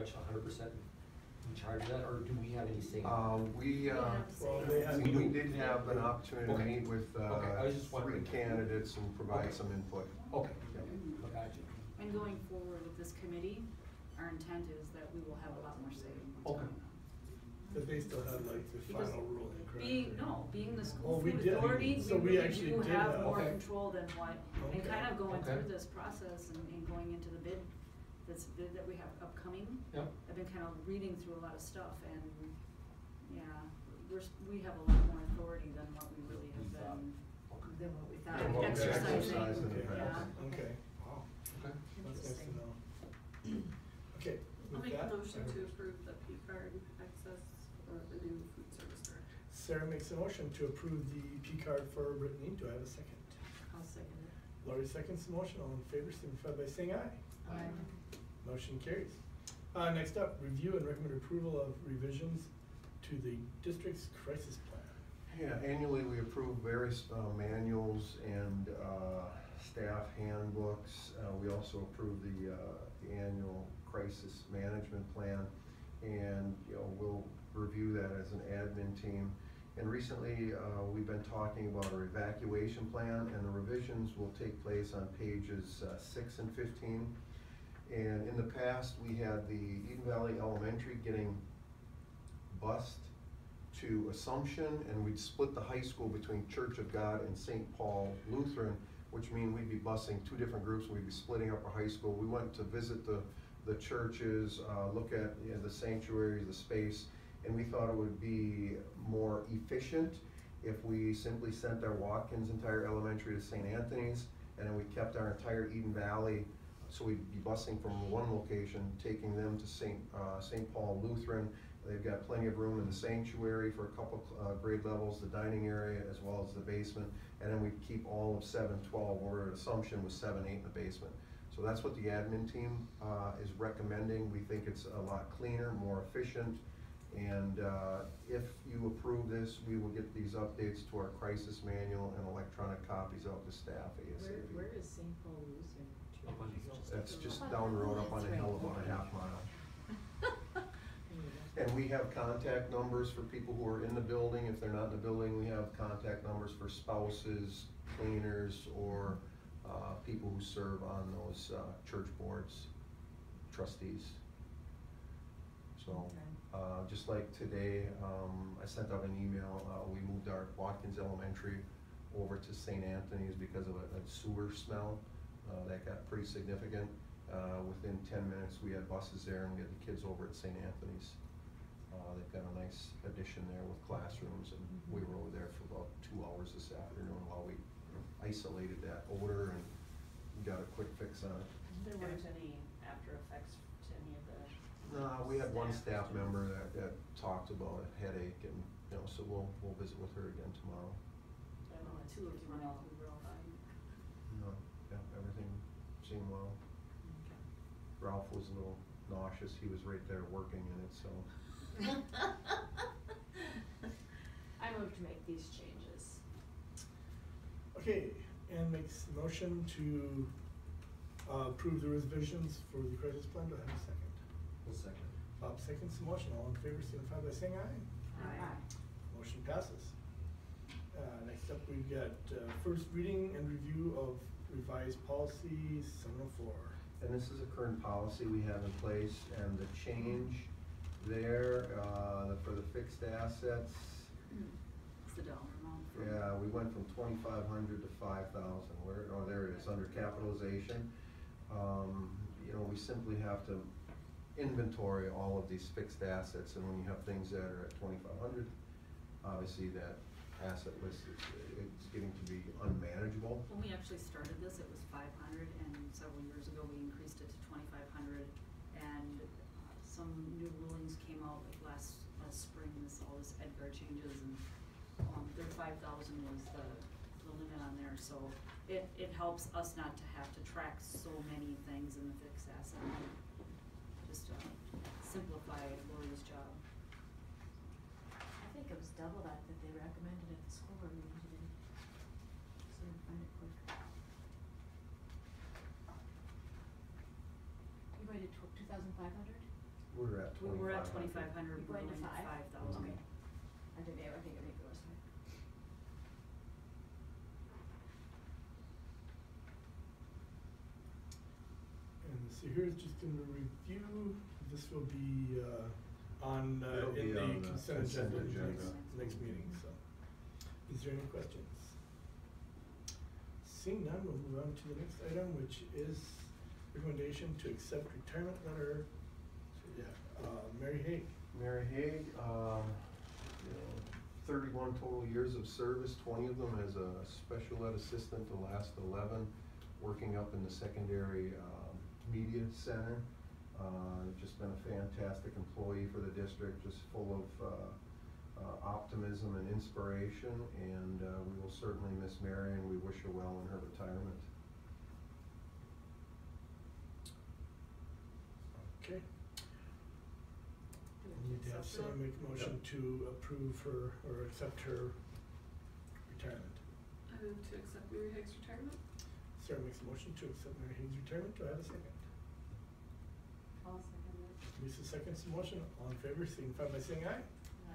much 100% in charge of that, or do we have any say? We did have an opportunity to meet with I was just 3 wondering. candidates and provide some input. Okay, Yep. gotcha. And going forward with this committee, our intent is that we will have a lot more say in what's Okay. going on. But they still had like the Because final ruling, correct? Being the school Oh, we food did. authority, So we we really actually do did have have- more Okay. control than what, and Okay. kind of going Okay. through this process and going into the bid, this bid that we have upcoming. Yep. I've been kind of reading through a lot of stuff and, yeah, we have a lot more authority than what we really have been, than what we thought. Than what we Exercising. exercised in the Yeah. past. Okay, wow, Okay. that's nice to know. Okay, I'll with make a that. motion to approve the P card access for the new food service director. Sarah makes a motion to approve the P card for Brittany. Do I have a second? I'll second it. Laurie seconds the motion. All in favor, signify by saying aye. Aye. Motion carries. Next up, review and recommend approval of revisions to the district's crisis plan. Yeah, annually we approve various manuals and staff handbooks. We also approve the annual crisis management plan, and we'll review that as an admin team. And recently we've been talking about our evacuation plan, and the revisions will take place on pages 6 and 15. And in the past, we had the Eden Valley Elementary getting bused to Assumption, and we'd split the high school between Church of God and St. Paul Lutheran, which means we'd be busing 2 different groups. We'd be splitting up our high school. We went to visit the churches, look at the sanctuaries, the space, and we thought it would be more efficient if we simply sent our Watkins entire elementary to St. Anthony's, and then we kept our entire Eden Valley. So we'd be busing from one location, taking them to St. Paul Lutheran. They've got plenty of room in the sanctuary for a couple grade levels, the dining area, as well as the basement. And then we keep all of 7, 12, or Assumption with 7, 8 in the basement. So that's what the admin team is recommending. We think it's a lot cleaner, more efficient. And if you approve this, we will get these updates to our crisis manual and electronic copies out to staff ASAP. Where is St. Paul Lutheran? Up on the hill. That's just down the road up on the hill about a half mile. And we have contact numbers for people who are in the building. If they're not in the building, we have contact numbers for spouses, cleaners, or people who serve on those church boards, trustees. So, just like today, I sent out an email. We moved our Watkins Elementary over to St. Anthony's because of a sewer smell that got pretty significant. Within 10 minutes, we had buses there, and we had the kids over at St. Anthony's. They've got a nice addition there with classrooms, and we were over there for about 2 hours this afternoon while we isolated that odor and got a quick fix on it. There weren't any after effects to any of the. No, we had one staff member that talked about a headache, and so we'll visit with her again tomorrow. I don't know, 2 of them all, we were all fine. No, yeah, everything seemed well. Ralph was a little nauseous. He was right there working in it, so. I move to make these changes. Okay, Ann makes the motion to approve the revisions for the crisis plan. Do I have a second? One second. Bob seconds the motion. All in favor, signify by saying aye. Aye. Motion passes. Next up, we've got first reading and review of revised policy 704. And this is a current policy we have in place, and the change there for the fixed assets. It's the dollar amount. Yeah, we went from 2,500 to 5,000. Where? Oh, there it is, under capitalization. We simply have to inventory all of these fixed assets, and when you have things that are at 2,500, obviously that asset list it's getting to be unmanageable. When we actually started this, it was 500, and several years ago we increased it to 2,500. And some new rulings came out like last spring. All this Edgar changes, and their 5,000 was the limit on there. So it helps us not to have to track so many things in the fixed asset. Just simplify Lori's job. I think it was double that they recommended at the school board meeting today. So we'll find it quick. You rated 2,500? We're at We were at 2,500. 2,500, we're Going to going to five? 5,000. Okay. I think maybe it was high. And so here's just in the review, this will be, on, It'll in be on the the consent agenda consent agenda. next meeting, so. Is there any questions? Seeing none, we'll move on to the next item, which is recommendation to accept retirement letter. So, yeah, Mary Haig. Mary Haig, 31 total years of service, 20 of them as a special ed assistant, the last 11 working up in the secondary media center. Just been a fantastic employee for the district, just full of optimism and inspiration, and we will certainly miss Mary, and we wish her well in her retirement. Okay. Do we We need to have accept someone that? make a motion to approve her, or accept her retirement. I move to accept Mary Haig's retirement. Sarah makes a motion to accept Mary Haig's retirement. Do I have a second? I'll second it. Lisa seconds the motion. All in favor, signify by saying aye.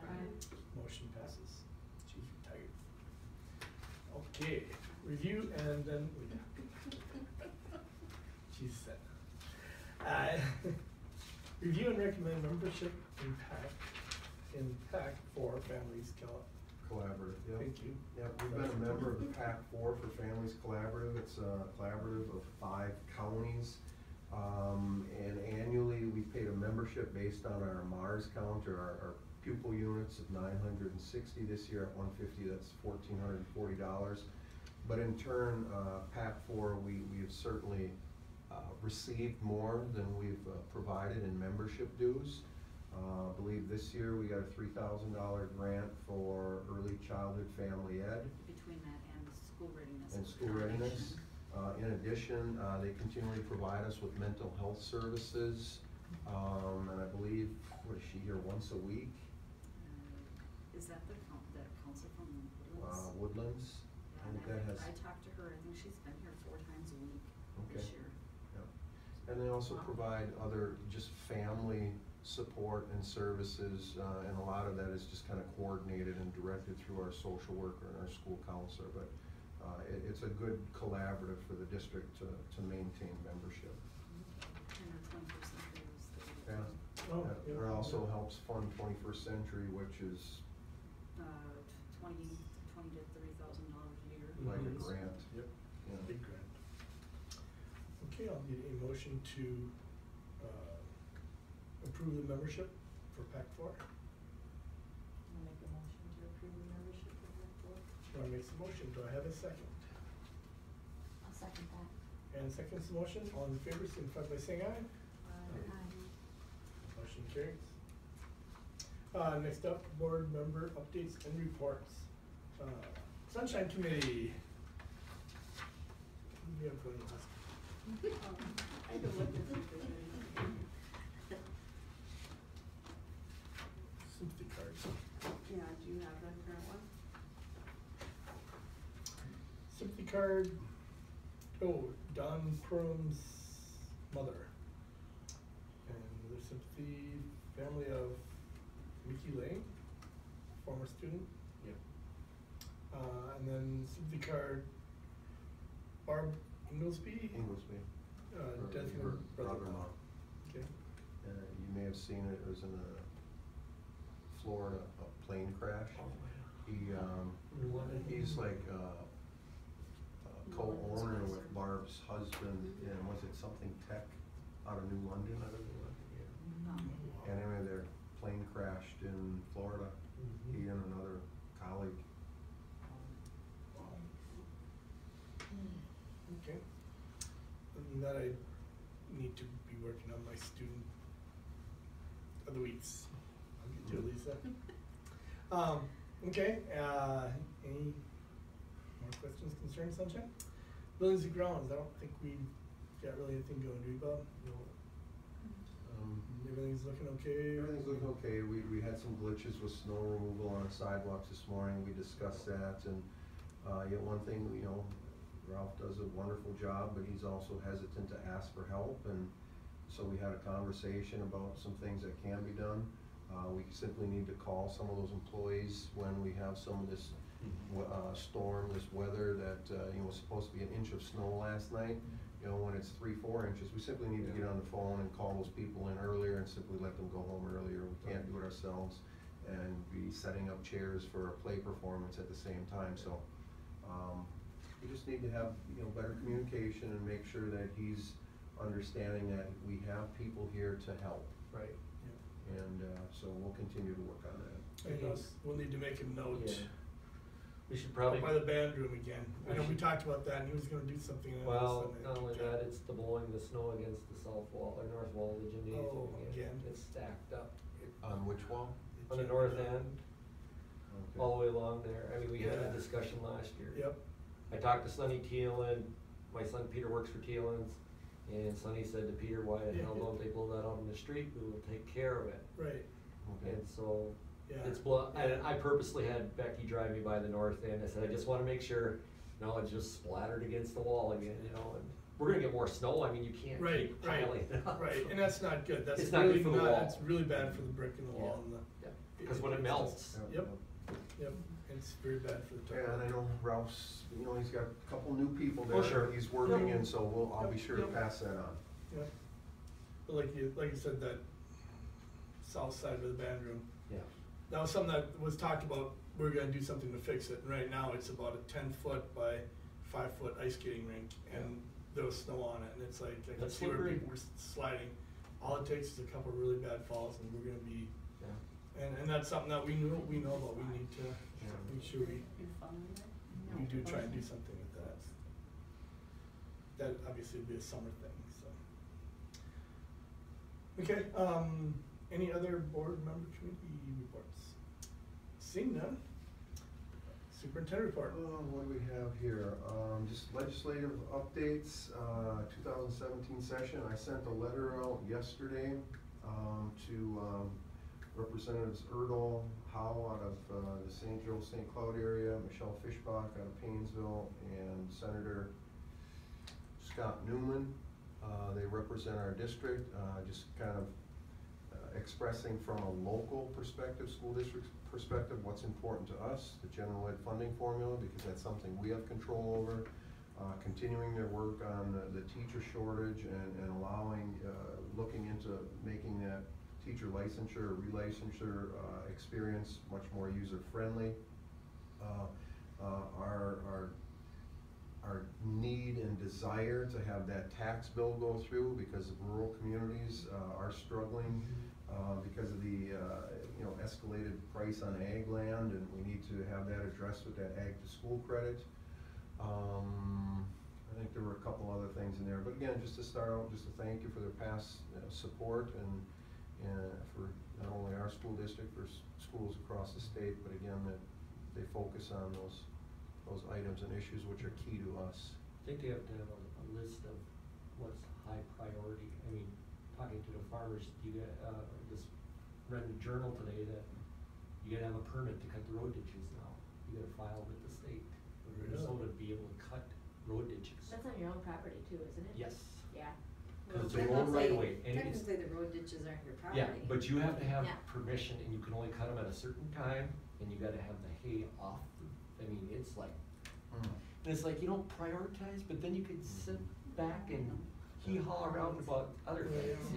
Aye. Motion passes. She's retired. Okay, review and then, she's set. Review and recommend membership impact for Families Collaborative, yep. Thank you. Yep, we've been a member of the PAC 4 for Families Collaborative. It's a collaborative of 5 counties. And annually, we paid a membership based on our MARS count, or our pupil units of 960 this year. At 150, that's $1,440. But in turn, PAC 4, we have certainly received more than we've provided in membership dues. I believe this year we got a $3,000 grant for early childhood family ed. Between that and school readiness. And school readiness. In addition, they continually provide us with mental health services. And I believe, what is she here, once a week? Is that the council from Woodlands? Woodlands. Yeah, I think and that has. I talked to her, I think she's been here 4 times a week Okay. this year. Yeah. And they also Wow. provide other just family support and services, and a lot of that is just kind of coordinated and directed through our social worker and our school counselor. But it's a good collaborative for the district to maintain membership. And her 21st century was the. Yeah. Oh, Yeah. yeah. It also helps fund 21st Century, which is 20 to $30,000 a year. like a Mhm. grant. Yep, Yeah. big grant. Okay, I'll need a motion to approve the membership for PAC 4. I'll make a motion to approve the membership for that board. Lauren makes the motion. Do I have a second? I'll second that. And seconds the motion. All in favor, signify by saying aye. Aye. Motion carries. Next up, board member updates and reports. Sunshine Committee. We have one last. I can look at something. Sympathy cards. Yeah, do you have the current one? Sympathy card. Oh, Don Crum's mother. And the sympathy family of Mickey Lane, former student. Yep. And then sympathy card, Barb Inglesby. Inglesby. Her Desmond brother-in-law. Okay. You may have seen it, it was in Florida, a plane crash. He's like co-owner with Barb's husband, and was it something tech out of New London? And anyway, their plane crashed in Florida, he and another colleague. Okay. Other than that, I need to be working on my student of the weeks. I'll get to it, Lisa. Okay, any more questions concerning Sunshine? Buildings and grounds, I don't think we've got really anything going, do we, Bob? No. Everything's looking okay? Everything's looking okay. We had some glitches with snow removal on the sidewalks this morning. We discussed that, and yet one thing, Ralph does a wonderful job, but he's also hesitant to ask for help, and So we had a conversation about some things that can be done. We simply need to call some of those employees when we have some of this storm, this weather that, was supposed to be an inch of snow last night. When it's 3-4 inches, we simply need to get on the phone and call those people in earlier and simply let them go home earlier. We can't do it ourselves and be setting up chairs for a play performance at the same time. So we just need to have, better communication and make sure that he's understanding that we have people here to help. Right. And so we'll continue to work on that. We'll need to make a note. Yeah. We should probably. By the band room again. I know we talked about that, and he was gonna do something. Well, not only that, it's the blowing the snow against the south wall, or north wall of the gymnasium. Oh, again. It's stacked up. On which wall? On the north end, Okay. all the way along there. I mean, we had Yeah. a discussion last year. Yep. I talked to Sonny Thielen, my son Peter works for Thielen's, and Sonny said to Peter, why the hell don't they blow that out in the street? We will take care of it. Right. Okay. And so, Yeah. it's and I purposely had Becky drive me by the north end. I said, I just wanna make sure, it just splattered against the wall again, and we're gonna get more snow. I mean, you can't keep piling it up. Right, and that's not good. That's It's not really good for the wall. That's really bad for the brick in the wall and the. Yeah, because when it melts. Yep. Yep, it's very bad for the tire. Yeah, and I know Ralph's, he's got a couple new people there. Oh, sure. He's working Yep. in, so I'll be sure to Yep. pass that on. Yeah. But like you said, that south side of the band room, Yeah. that was something that was talked about, we were gonna do something to fix it, and right now it's about a 10-foot by 5-foot ice skating rink, and there was snow on it, and it's like, I can That's see where slippery. people were sliding. All it takes is a couple really bad falls, and we're gonna be, Yeah. and that's something that we know about, we need to make sure we do try and do something with that. That obviously would be a summer thing, so. Okay, any other board member committee reports? Seeing none. Superintendent report. What do we have here? Just legislative updates, 2017 session. I sent a letter out yesterday to Representatives Erdahl, Howe out of the St. Joe, St. Cloud area, Michelle Fishbach out of Paynesville, and Senator Scott Newman. They represent our district, just kind of expressing from a local perspective, school district perspective, what's important to us, the general ed funding formula, because that's something we have control over. Continuing their work on the teacher shortage and allowing, looking into making that teacher licensure or relicensure experience much more user-friendly. Our need and desire to have that tax bill go through, because rural communities are struggling because of the escalated price on ag land, and we need to have that addressed with that ag to school credit. I think there were a couple other things in there, but again, just to start out, just to thank you for their past support and for not only our school district, for schools across the state, but again, that they focus on those items and issues which are key to us. I think they have to have a list of what's high priority. I mean, talking to the farmers, you get, just read in the journal today that you gotta have a permit to cut the road ditches now. You gotta file with the state of Minnesota to be able to cut road ditches. That's on your own property too, isn't it? Yes. Yeah. Cause it's a road right away. Technically, the road ditches aren't your property. Yeah, but you have to have Yeah. permission, and you can only cut them at a certain time, and you gotta have the hay off. I mean, it's like, and it's like, you don't prioritize, but then you could sit back and hee-haw around about other things,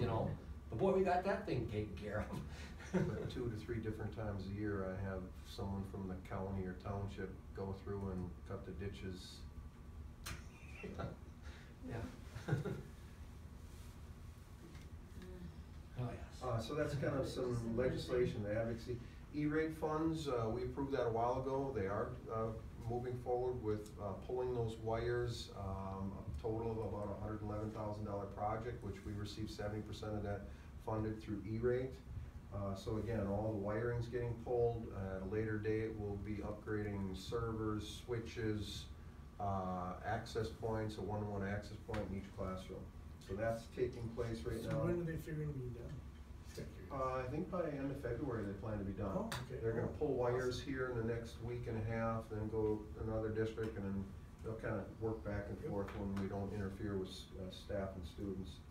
But boy, we got that thing taken care of. But 2 to 3 different times a year, I have someone from the county or township go through and cut the ditches. Yeah. Oh, yes. So that's kind of some legislation, the advocacy. E-rate funds, we approved that a while ago. They are moving forward with pulling those wires, a total of about $111,000 project, which we received 70% of that funded through E-rate. So again, all the wiring's getting pulled. At a later date, we'll be upgrading servers, switches, access points, a one-to-one access point in each classroom. So that's taking place right now. So when are they figuring to be done? I think by the end of February they plan to be done. Oh, okay. They're gonna pull wires here in the next week and a half, then go to another district, and then they'll kind of work back and forth when we don't interfere with staff and students.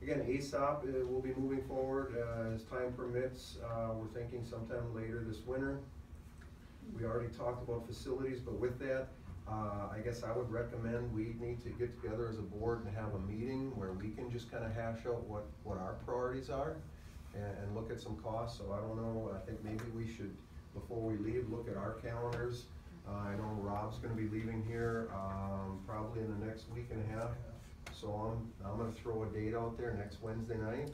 Again, ASOP will be moving forward as time permits. We're thinking sometime later this winter. We already talked about facilities, but with that, I guess I would recommend we need to get together as a board and have a meeting where we can just kind of hash out what our priorities are and look at some costs. So I don't know, I think maybe we should, before we leave, look at our calendars. I know Rob's gonna be leaving here probably in the next week and a half. So I'm gonna throw a date out there next Wednesday night.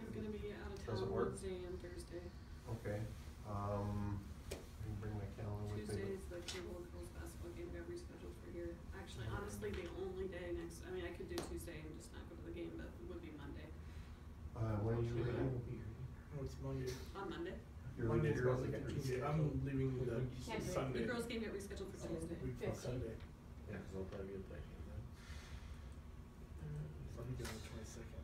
I'm gonna be out of Does it town work? Wednesday and Thursday. Okay. I can bring my calendar with me. Tuesday's the cable and girls basketball game got rescheduled for here. Actually, honestly, the only day next, I mean, I could do Tuesday and just not go to the game, but it would be Monday. When are you I leaving? won't be here. No, it's Monday. On Monday. You're Monday's leaving probably here? King Day. I'm leaving the Can't do it. Sunday. The girls game got rescheduled for Tuesday. Week from 15th. Sunday. Yeah, cause I'll probably be at that game then. So I'll be gone the 22nd.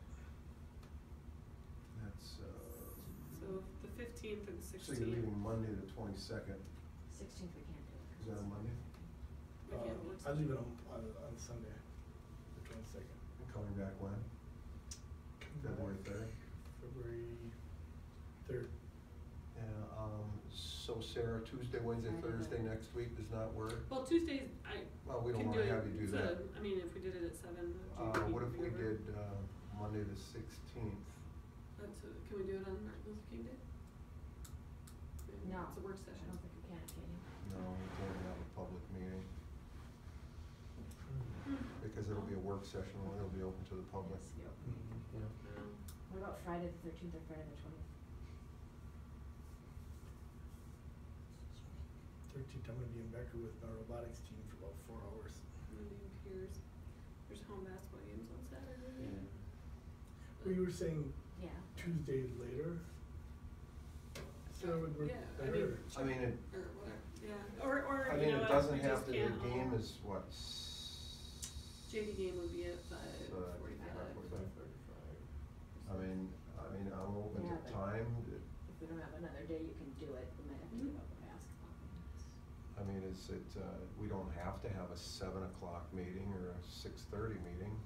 That's, So the 15th and so 16th. you're leaving Monday the 22nd. 16th we can't do it. Is that a Monday? We can't work I leave it session. on Sunday, the 22nd. And coming back when? February 3rd? February 3rd. Yeah, so Sarah, Tuesday, Wednesday, Friday, Thursday then. next week does not work? Well, Tuesdays, I Well, we don't can wanna do it have you do to- that. I mean, if we did it at 7. What if we did, Monday the 16th? Can we do it on Martin Luther King Day? Maybe No. It's a work I session. don't think we can you? No, we won't have a public meeting. Because it'll be a work session, where it'll be open to the public. Yep. Yeah. Um, What about Friday the 13th or Friday the 20th? 13th, I'm gonna be in Becker with my robotics team for about 4 hours. Monday appears. There's home basketball games on Saturday. Yeah. Well, you were saying Yeah. Tuesday later? Sarah would work Yeah, I better. mean, I mean, it, or whatever, yeah, or, I you mean, know, it if doesn't we have just to, the can't game all- is what? JV game would be at 5:45. 5:45. I mean, I'm open Yeah, to but- time. If we don't have another day you can do it, we might have to give up the basketball. I mean, is it, we don't have to have a 7 o'clock meeting or a 6:30 meeting.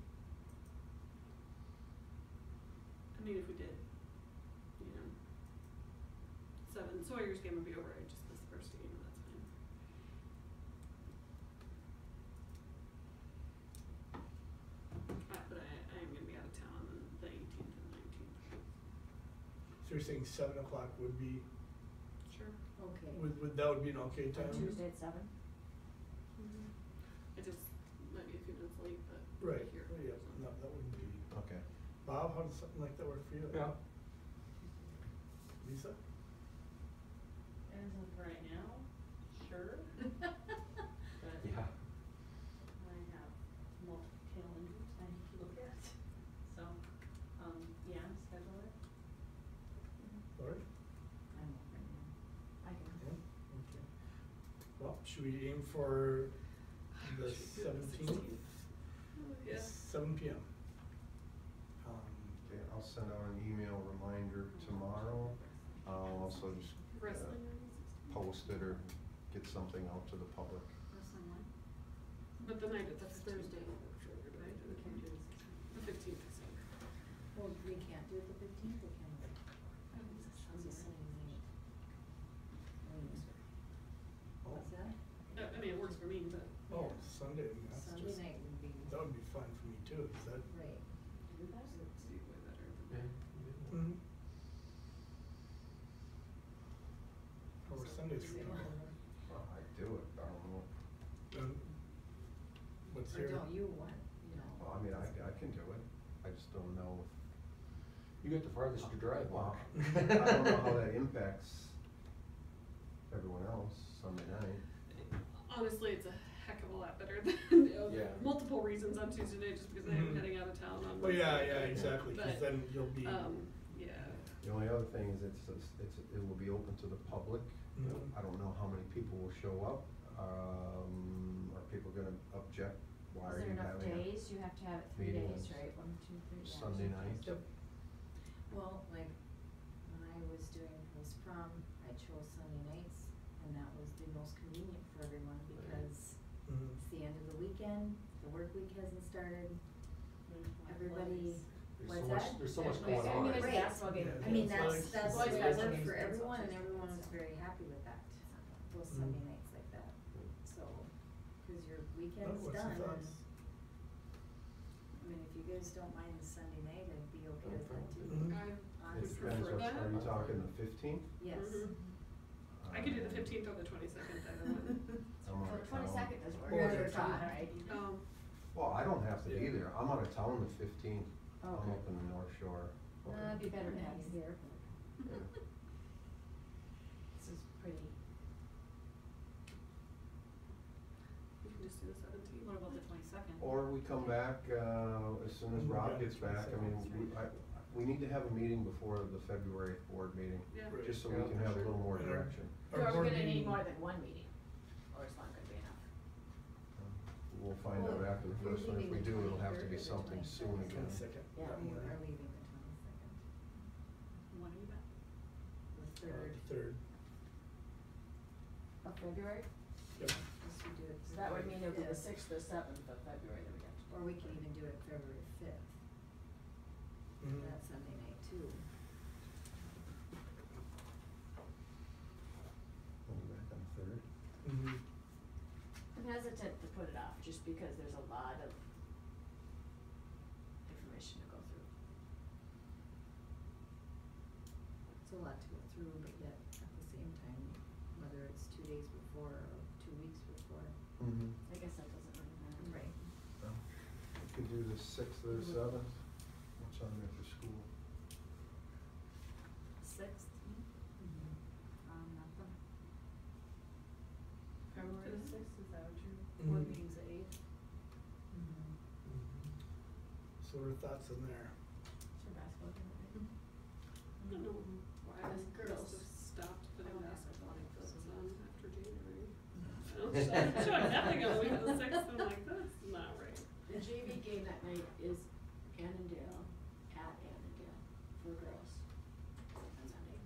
I mean, if we did, you know, 7, Sawyer's game would be over, I just missed the first game, that's fine. But I am gonna be out of town on the 18th and 19th. So you're saying 7 o'clock would be, Sure. Okay. that would be an okay time? On Tuesday at 7? I just might be a few minutes late, but Right, here. oh, yeah, so. no, that wouldn't be. Okay. Bob, how does something like that work for you? Yeah. Lisa? As of right now, sure. But Yeah. I have multiple calendars I need to look at, so, yeah, schedule it. Lori? I'm open now. I can. Yeah, okay. Well, should we aim for the Should do the 17th? 16th. Yeah. 7 p.m. Okay, I'll send out an email reminder tomorrow. I'll also just Wrestling on the 16th? post it or get something out to the public. Wrestling one? But the night of the That's 15th. Thursday. Right, We can't do it. the 15th, I think. Well, we can't do it the 15th, we can. I'm just saying we. Oh. What's that? I mean, it works for me, but. Oh, Sunday, that's Sunday just, night would be. that would be fine for me too, is that? Right. Do that? It's way better. Yeah. Mm-hmm. How are Sundays for people? Well, I do it, I don't know. What's Or your? don't you want, you know? Well, I mean, I can do it. I just don't know. You got the farthest to drive, Wow. Mark. I don't know how that impacts everyone else Sunday night. Honestly, it's a heck of a lot better than Yeah. multiple reasons on Tuesday night, just because I am Mhm. heading out of town on. Oh, yeah, Wednesday. yeah, exactly, cause But, then you'll be. Yeah. The only other thing is it will be open to the public. Mhm. I don't know how many people will show up. Are people gonna object? Why Is are there you enough having a days? You have to have it 3 meeting days, on right? 1, 2, 3. yeah, Sunday so night? Yep. Well, like, when I was doing post prom, I chose Sunday nights, and that was the most convenient for everyone because Mhm. it's the end of the weekend, the work week hasn't started, There's more everybody, plays. What's that? There's so much There's- going I on. mean, there's Right. basketball game. I mean, Yeah, that's, it's that's boys what basketball worked games for and everyone, and stuff. everyone was very happy with that, those Mhm. Sunday nights like that, so, cause your weekend's What's done, your and, thoughts? I mean, if you guys don't mind the Sunday night, I'd be okay with that too. Mhm. I It would depends, prefer that. are you talking the 15th? Yes. Mhm. I could do the 15th or the 22nd, either one. I'm out So of the town. 22nd doesn't work. Or You're out the of town. Alright. Well, I don't have to be Yeah. there, I'm out of town the 15th, I'm Okay. up in the North Shore. It'd be better to have you here. Yeah. This is pretty. We can just do the 17th. What about the 22nd? Or we come back, as soon as Rob gets back, I mean, we need to have a meeting before the February board meeting, Yeah. Right. just so we can have a little more And our- direction. So our are we board gonna need meeting- more than one meeting, or is one gonna be enough? We'll find out Well, after the you're first one, if we leaving the do, it'll have to 23rd be or the something soon 22nd. again. 22nd. Yeah. You morning. are leaving the 22nd, When are you back? the Or 3rd, the 3rd. Of February? Yep. unless we do it. So that would mean it'll be the February 6th or 7th of February that we have to. Or we can even do it February 5th, Mhm. that Sunday night too. We'll be back on the 3rd. Mhm. I'm hesitant to put it off, just because there's a lot of information to go through. It's a lot to go through, but yet at the same time, whether it's 2 days before or 2 weeks before. Mm-hmm. I guess that doesn't really matter. Right. We could do the 6th or the 7th, what's on there for school? 6th? Nothing. February Mhm. 6th, is that what you're? Board Mhm. meeting's at 8. Mhm. So what are thoughts in there? It's your basketball game, right? I don't know why As I girls. must have stopped putting I don't have basketball athletic clothes facilities. on after January. I don't show nothing on the week of the 6th, I'm like, that's not right. The JV game that night is Annandale, at Annandale, for girls, on Sunday.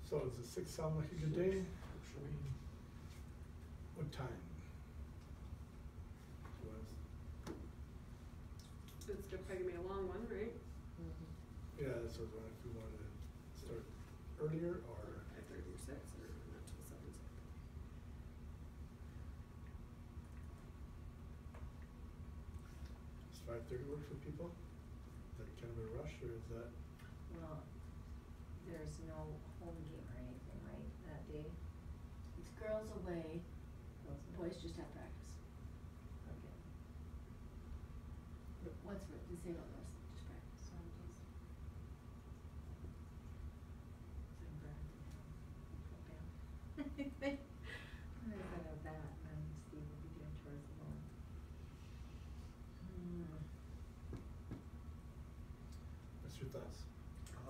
So does the 6th sound like a good day? What time? It's gonna probably be a long one, right? Mhm. Yeah, that's what I was wondering, if we wanted to start earlier or. 5:30 or 6, or not till 7. Does 5:30 work for people? Is that kind of a rush, or is that? Well, there's no home game or anything, right, that day? It's girls away, Girls and boys just have practice. Okay. What's it, the same about us, just practice on days. So I'm glad to have football. I'm gonna have that, and then Steve will be doing chores alone. What's your thoughts?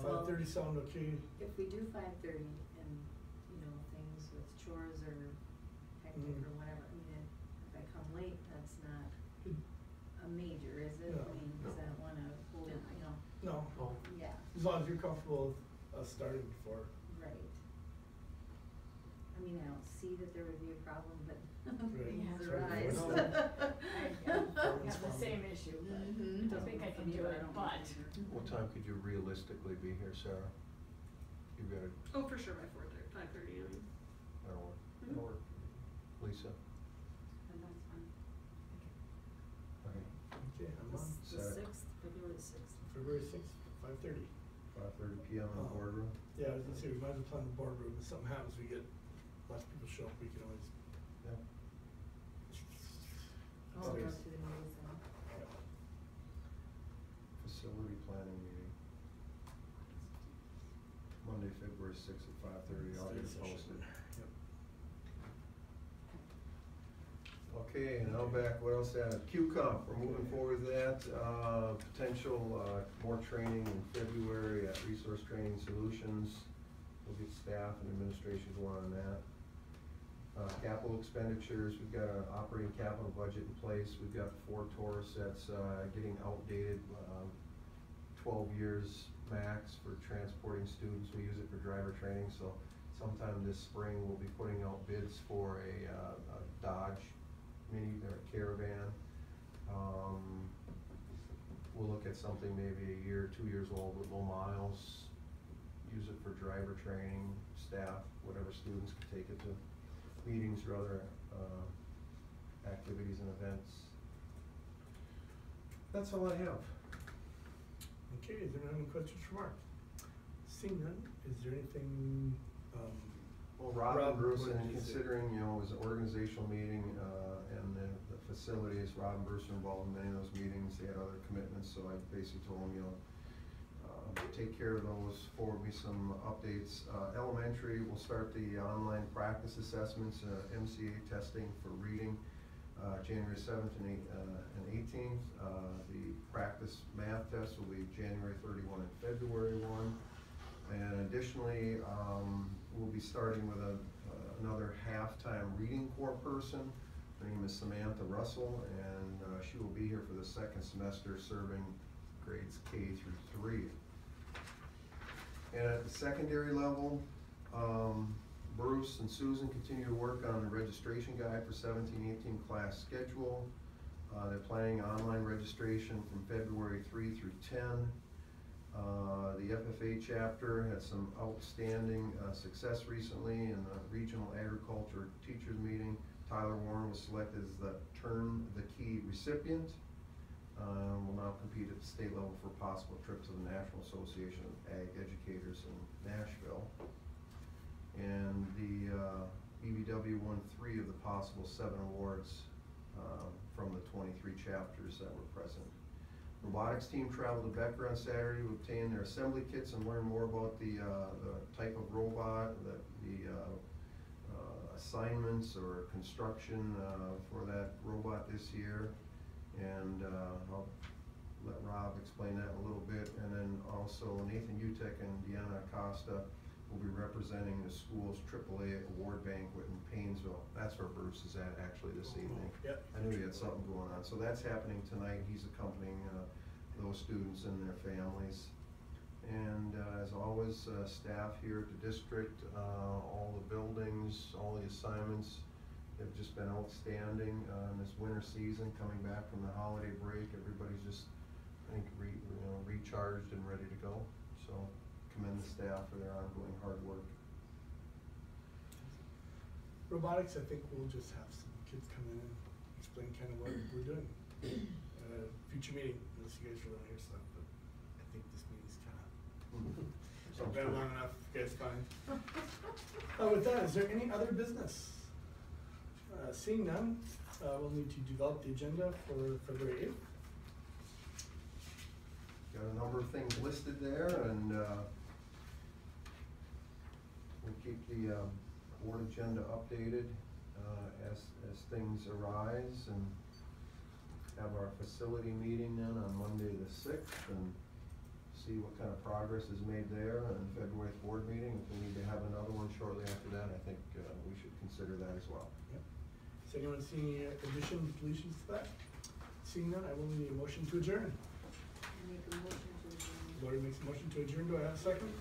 Well- 5:30 sound okay? If we do 5:30 and, you know, things with chores or hectic or whatever, I mean, if I come late, that's not a major, is it? No. I mean, 'cause I don't wanna hold it, you know, No, Oh, yeah, as long as you're comfortable with us starting before. right. I mean, I don't see that there would be a problem, but Right. things Yeah. arise. No. I have the same issue, but Mhm. I don't think I can do it, but. What time could you realistically be here, Sarah? You got it, Oh, for sure by 5:30, I mean. that'll work, Mhm. that'll work. Lisa? And that's fine. Okay. Okay, I'm on. The Set. 6th, February 6th. February 6th, 5:30. 5:30 PM in the boardroom? Yeah, I was gonna say, we might as well plan the boardroom, if something happens, we get lots of people show up, we can always. Yeah. Oh, go to the meetings then. Facility planning meeting. Monday, February 6th at 5:30, I'll get it Study posted. session. Yep. Okay, now back, what else at, Q-Comp, we're moving forward with that, potential, more training in February at Resource Training Solutions. We'll get staff and administration going on that. Capital expenditures, we've got an operating capital budget in place, we've got 4 Taurus that's, getting outdated, 12 years max for transporting students, we use it for driver training, so sometime this spring, we'll be putting out bids for a Dodge Mini or Caravan. We'll look at something maybe a year, 2 years old with low miles, use it for driver training, staff, whatever students can take it to meetings or other activities and events. That's all I have. Okay, is there any questions for Mark? Seeing none, is there anything, Well, Rob and Bruce, what and did you say? considering, you know, it was an organizational meeting, and the facilities, Rob and Bruce were involved in many of those meetings, they had other commitments, so I basically told them, you know, take care of those, forward me some updates. Elementary, we'll start the online practice assessments, MCA testing for reading, January 7th and 18th. The practice math test will be January 31 and February 1. And additionally, we'll be starting with another half-time reading corps person. Her name is Samantha Russell, and she will be here for the second semester serving grades K through 3. And at the secondary level, Bruce and Susan continue to work on the registration guide for 17-18 class schedule. They're planning online registration from February 3 through 10. The FFA chapter had some outstanding success recently in the regional agriculture teachers meeting. Tyler Warren was selected as the Turn the Key recipient. Will now compete at the state level for a possible trip to the National Association of Ag Educators in Nashville. And the EVW won 3 of the possible 7 awards from the 23 chapters that were present. Robotics team traveled to Becker on Saturday to obtain their assembly kits and learn more about the type of robot, the assignments or construction for that robot this year. And I'll let Rob explain that in a little bit. And then also Nathan Utek and Deanna Acosta will be representing the school's AAA award banquet in Paynesville. That's where Bruce is at actually this evening. Yep. I knew he had something going on. So that's happening tonight. He's accompanying those students and their families. And as always, staff here at the district, all the buildings, all the assignments have just been outstanding in this winter season, coming back from the holiday break. Everybody's just, I think, recharged and ready to go. So commend the staff for their ongoing hard work. robotics, I think we'll just have some kids come in and explain kind of what we're doing. Future meeting, unless you guys really want to hear stuff, but I think this meeting's kind of been long enough, you guys fine. With that, is there any other business? Seeing none, we'll need to develop the agenda for February 8th. Got a number of things listed there, and we'll keep the board agenda updated as things arise, and have our facility meeting then on Monday the 6th, and see what kind of progress is made there, and February's board meeting. If we need to have another one shortly after that, I think we should consider that as well. Yep. Does anyone see any additions, deletions to that? Seeing none, I will need a motion to adjourn. Make a motion to adjourn. Lori makes a motion to adjourn. Do I have a second?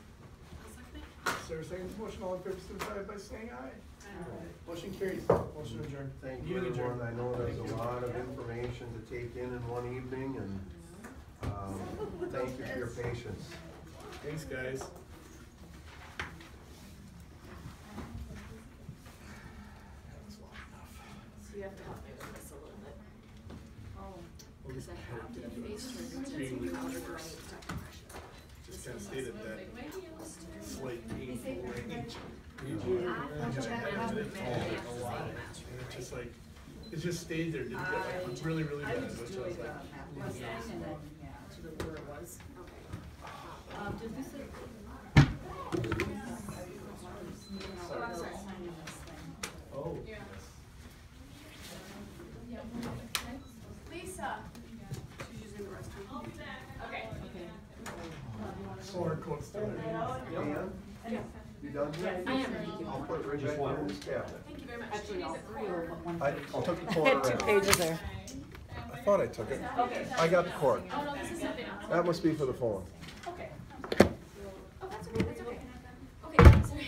I'll second it. Sarah seconds the motion. All in favor, signify by saying aye. Aye. Motion carries. Motion adjourned. Thank you, Meeting everyone. adjourned. I know there's Thank a you. lot of information to take in one evening, and thank you for your patience. Thanks, guys. That was long enough. So you have to help me with this a little bit. Oh, We'll Because just I have to kind of face trigger to being see how released to first. Just kind of stated that slight painful range. A lot. And it just like, it just stayed there, didn't get like really, really bad, which I was like. and then, to the where it was. Okay. Did this? oh, I'm sorry, signing this thing. Oh. Yeah. Lisa. She's using the restroom. Okay. Or quotes there. Dan, you done here? I am, thank you. I'll put it right back in this cabinet. Thank you very much. Actually, all three or one? I'll take the cord around. pages there. I thought I took it. Okay. I got the cord. Oh, no, this is something else. That must be for the phone. Okay. Oh, that's okay, that's okay. Okay, sorry.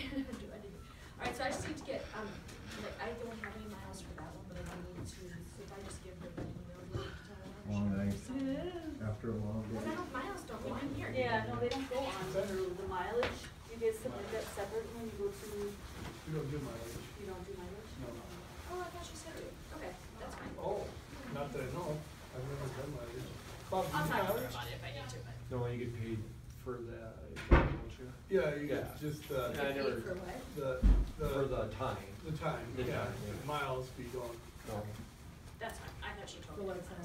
after a long day. Cause I know miles don't go on here. Yeah, no, they don't go on Is that- the mileage, you guys submit that separate when you go to, We don't do mileage. you don't do mileage? No. Oh, I thought you said it. Okay, that's fine. Oh, not that I know of. I've never done mileage. Bob, do I'll you talk to her mileage? about it if I need to, but. No, you get paid for that, don't you? Yeah, you Yeah. get just, Yeah, I Paid never- for what? For the time. the time, The yeah, time, yeah. miles we don't. No. That's fine, I thought she told For me. what's on